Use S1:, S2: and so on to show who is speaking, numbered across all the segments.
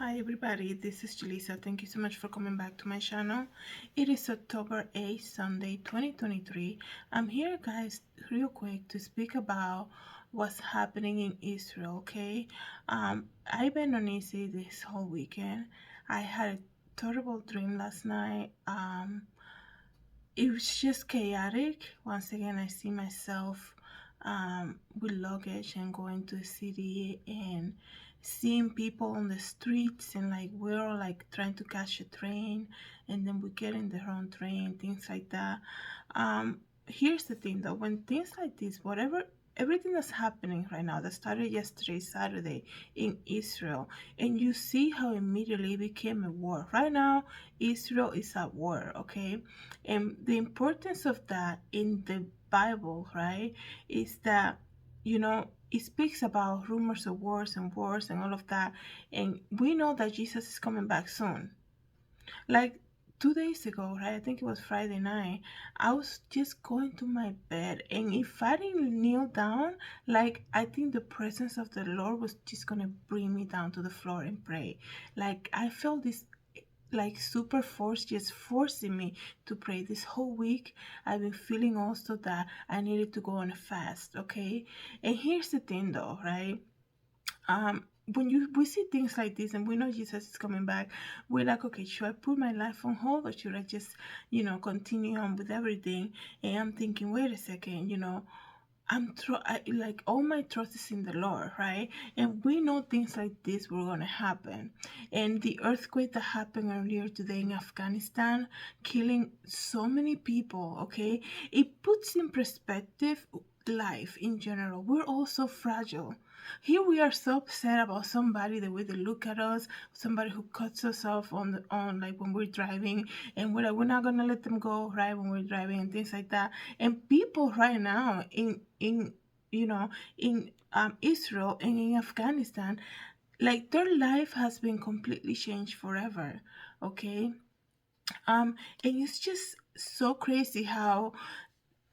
S1: Hi everybody, this is Julissa. Thank you so much for coming back to my channel. It is October 8th, Sunday, 2023. I'm here, guys, real quick to speak about what's happening in Israel, okay? I've been uneasy this whole weekend. I had a terrible dream last night. It was just chaotic. Once again, I see myself with luggage and going to the city and seeing people on the streets, and like we're all like trying to catch a train, and then we get in the wrong train, things like that. Here's the thing though, when things like this, whatever, everything that's happening right now that started yesterday, Saturday, in Israel, and you see how immediately it became a war. Right now Israel is at war, okay? And the importance of that in the Bible, right, is that, it speaks about rumors of wars and all of that. And we know that Jesus is coming back soon. Like 2 days ago, right? I think it was Friday night. I was just going to my bed, and if I didn't kneel down, like I think the presence of the Lord was just gonna bring me down to the floor and pray. Like I felt this like super force just forcing me to pray this whole week. I've been feeling also that I needed to go on a fast, okay? And here's the thing though, right? When we see things like this and we know Jesus is coming back, we're like, okay, should I put my life on hold, or should I just, continue on with everything? And I'm thinking, wait a second, like all my trust is in the Lord, right? And we know things like this were gonna happen. And the earthquake that happened earlier today in Afghanistan, killing so many people, okay, it puts in perspective life in general. We're all so fragile. Here we are so upset about somebody, the way they look at us, somebody who cuts us off on like when we're driving, and we're like, we're not gonna let them go, right? When we're driving and things like that. And people right now in you know in Israel and in Afghanistan, like their life has been completely changed forever, okay? And it's just so crazy how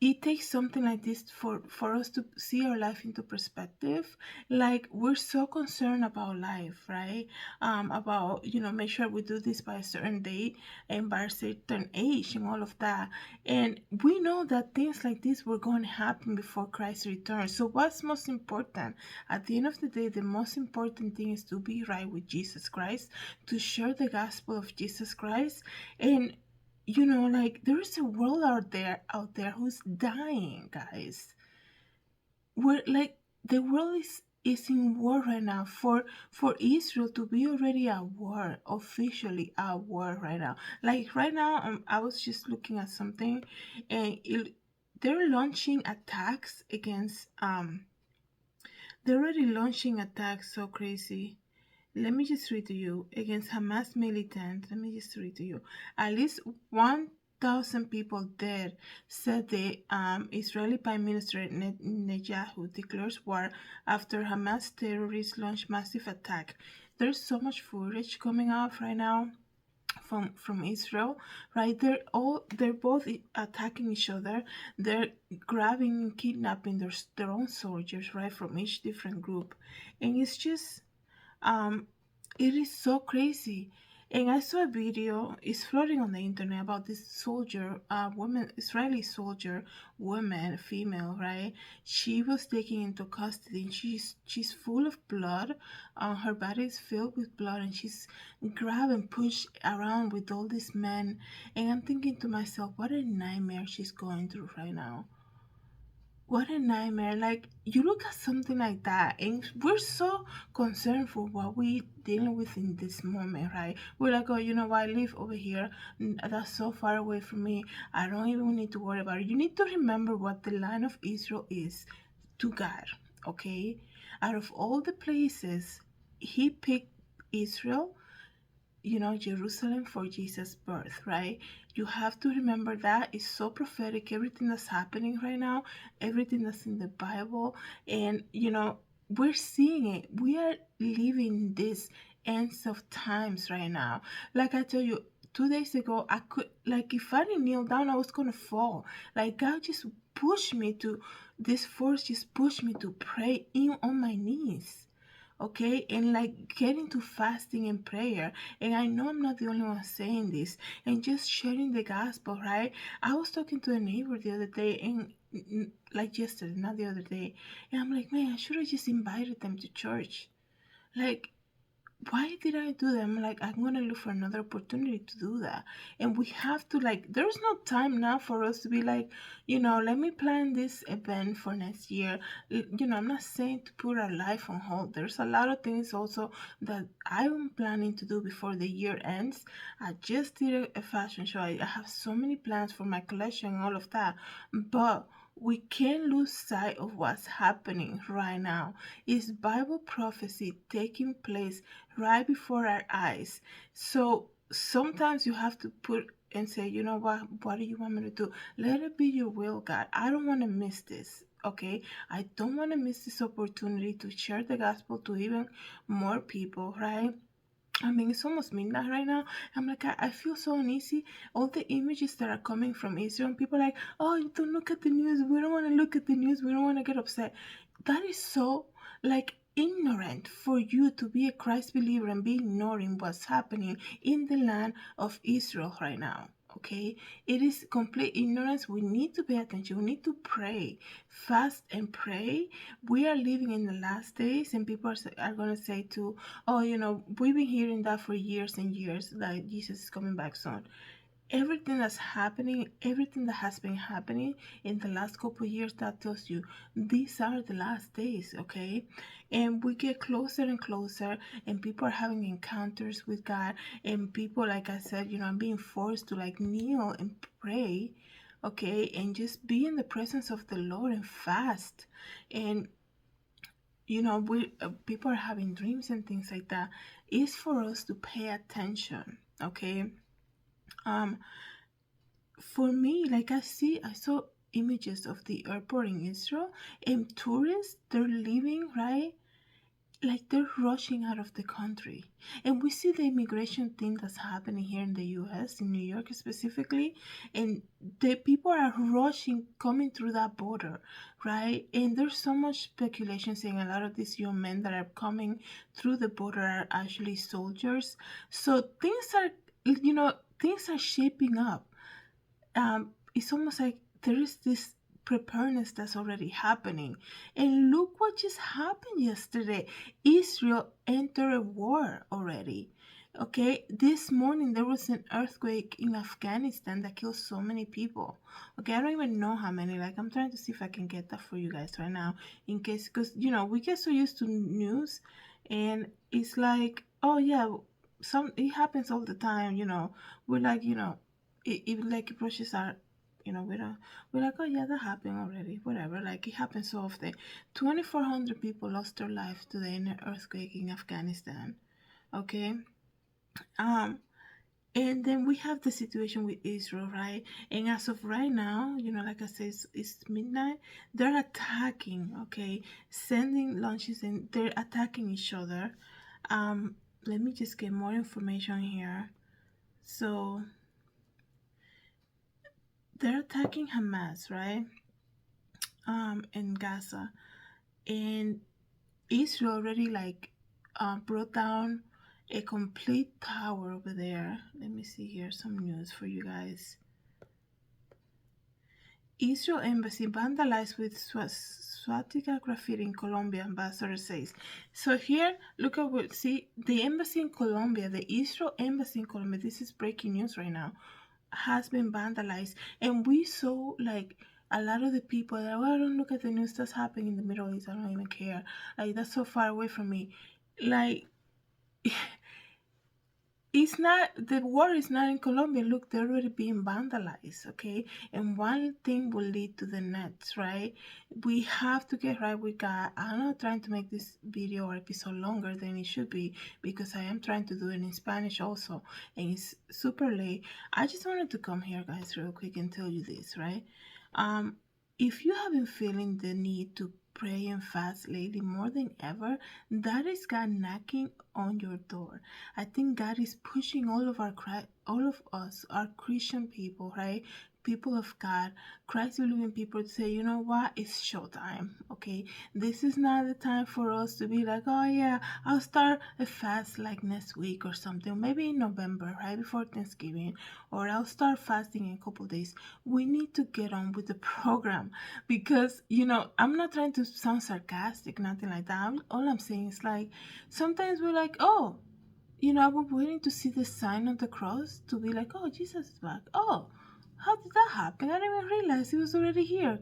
S1: it takes something like this for us to see our life into perspective. Like we're so concerned about life, right? About, make sure we do this by a certain date and by a certain age and all of that. And we know that things like this were going to happen before Christ returns. So what's most important? At the end of the day, the most important thing is to be right with Jesus Christ, to share the gospel of Jesus Christ. And like there's a world out there who's dying, guys. We're like, the world is in war right now. For Israel to be already at war, officially at war right now. Like right now, I was just looking at something, and they're launching attacks against they're already launching attacks so crazy. Let me just read to you. Against Hamas militants, let me just read to you. At least 1,000 people dead, said the Israeli Prime Minister Netanyahu declares war after Hamas terrorists launch massive attack. There's so much footage coming out right now from Israel, right? They're both attacking each other. They're grabbing and kidnapping their own soldiers, right, from each different group, and it's just um, it is so crazy. And I saw a video, it's floating on the internet, about this soldier, woman, Israeli soldier, woman, female, right? She was taken into custody, and she's full of blood. Her body is filled with blood, and she's grabbed and pushed around with all these men. And I'm thinking to myself, what a nightmare she's going through right now. What a nightmare. Like, you look at something like that, and we're so concerned for what we dealing with in this moment, right? We're like, oh, you know what, I live over here. That's so far away from me. I don't even need to worry about it. You need to remember what the land of Israel is to God, okay? Out of all the places, He picked Israel, Jerusalem, for Jesus' birth, right? You have to remember that. It's so prophetic, everything that's happening right now, everything that's in the Bible. And, we're seeing it. We are living this ends of times right now. Like I tell you, 2 days ago, I could, like, if I didn't kneel down, I was going to fall. Like, God just pushed me to, this force just pushed me to pray in on my knees. okay, and like get into fasting and prayer. And I know I'm not the only one saying this, and just sharing the gospel, right? I was talking to a neighbor the other day, and like yesterday, not the other day, and I'm like, man, I should have just invited them to church. Like, why did I do that? I'm like, I'm gonna look for another opportunity to do that. And we have to, like, there's no time now for us to be like, let me plan this event for next year. I'm not saying to put our life on hold. There's a lot of things also that I'm planning to do before the year ends. I just did a fashion show. I have so many plans for my collection and all of that. But we can't lose sight of what's happening right now. Is Bible prophecy taking place right before our eyes? So sometimes you have to put and say, you know what do you want me to do? Let it be your will, God. I don't want to miss this. Okay, I don't want to miss this opportunity to share the gospel to even more people, right? I mean, it's almost midnight right now. I'm like, I feel so uneasy. All the images that are coming from Israel, and people are like, oh, don't look at the news. We don't want to look at the news. We don't want to get upset. That is so, like, ignorant for you to be a Christ believer and be ignoring what's happening in the land of Israel right now. Okay, it is complete ignorance. We need to pay attention. We need to pray, fast, and pray. We are living in the last days, and people are going to say too, oh, we've been hearing that for years and years, that Jesus is coming back soon. Everything that's happening, everything that has been happening in the last couple of years, that tells you these are the last days, okay? And we get closer and closer, and people are having encounters with God, and people, like I said, I'm being forced to like kneel and pray, okay, and just be in the presence of the Lord and fast. And we people are having dreams and things like that. It's for us to pay attention, okay? um for me, like I saw images of the airport in Israel, and tourists, they're leaving, right? Like they're rushing out of the country. And we see the immigration thing that's happening here in the US, in New York specifically, and the people are rushing coming through that border, right? And there's so much speculation saying a lot of these young men that are coming through the border are actually soldiers. So things are shaping up. It's almost like there is this preparedness that's already happening. And look what just happened yesterday. Israel entered a war already. Okay, this morning there was an earthquake in Afghanistan that killed so many people. Okay, I don't even know how many. Like, I'm trying to see if I can get that for you guys right now, in case, because we get so used to news, and it's like, oh yeah, it happens all the time. We're like, even like approaches are, we're like, oh yeah, that happened already, whatever. Like, it happens so often. 2,400 people lost their lives today in an earthquake in Afghanistan. Okay. um and then we have the situation with Israel, right? And as of right now, like I said, it's midnight. They're attacking, okay, sending launches, and they're attacking each other. Let me just get more information here. So they're attacking Hamas, right? In Gaza, and Israel already like brought down a complete tower over there. Let me see here some news for you guys. Israel embassy vandalized with swastika graffiti in Colombia, ambassador says. So here, look at what, see, the embassy in Colombia, the Israel embassy in Colombia, this is breaking news right now, has been vandalized. And we saw like a lot of the people that, well, I don't look at the news that's happening in the Middle East, I don't even care. Like, that's so far away from me. Like, it's not, the war is not in Colombia. Look, they're already being vandalized, okay? And one thing will lead to the next, right? We have to get right with God. I'm not trying to make this video or episode longer than it should be, because I am trying to do it in Spanish also, and it's super late. I just wanted to come here, guys, real quick and tell you this, right? If you have been feeling the need to pray and fast lately more than ever, that is God knocking on your door. I think God is pushing all of us, our Christian people, right, people of God, Christ believing people to say, you know what, it's showtime, okay? This is not the time for us to be like, oh yeah, I'll start a fast like next week or something, maybe in November, right before Thanksgiving, or I'll start fasting in a couple days. We need to get on with the program because, I'm not trying to sound sarcastic, nothing like that. All I'm saying is like, sometimes we're like, oh, I was waiting to see the sign on the cross to be like, oh, Jesus is back. Oh, how did that happen? I didn't even realize he was already here.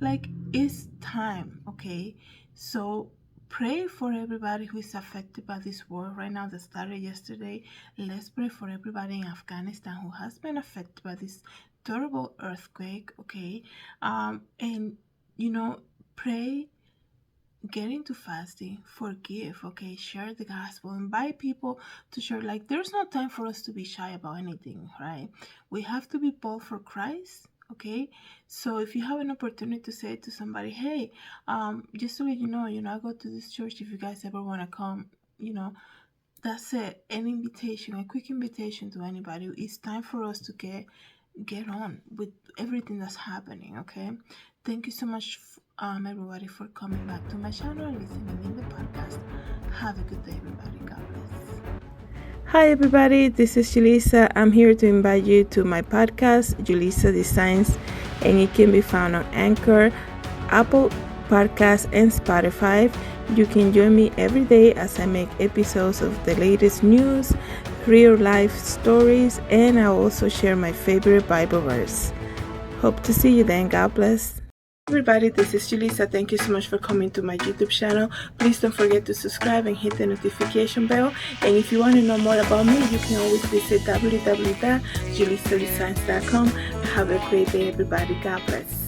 S1: Like, it's time, okay? So pray for everybody who is affected by this war right now that started yesterday. Let's pray for everybody in Afghanistan who has been affected by this terrible earthquake, okay? And, pray, get into fasting, forgive, okay? Share the gospel, invite people to share. Like, there's no time for us to be shy about anything, right? We have to be bold for Christ, okay? So if you have an opportunity to say to somebody, hey, just to let you know, I go to this church, if you guys ever want to come, that's it. An invitation, a quick invitation to anybody. It's time for us to get on with everything that's happening, okay? Thank you so much, everybody, for coming back to my channel and listening in the podcast. Have a good day, everybody. God bless. Hi, everybody. This is Julissa. I'm here to invite you to my podcast, Julissadesigns, and it can be found on Anchor, Apple Podcasts, and Spotify. You can join me every day as I make episodes of the latest news, real life stories, and I also share my favorite Bible verse. Hope to see you then. God bless. Everybody, this is Julissa. Thank you so much for coming to my YouTube channel. Please don't forget to subscribe and hit the notification bell. And if you want to know more about me, you can always visit www.julissadesigns.com. Have a great day, everybody. God bless.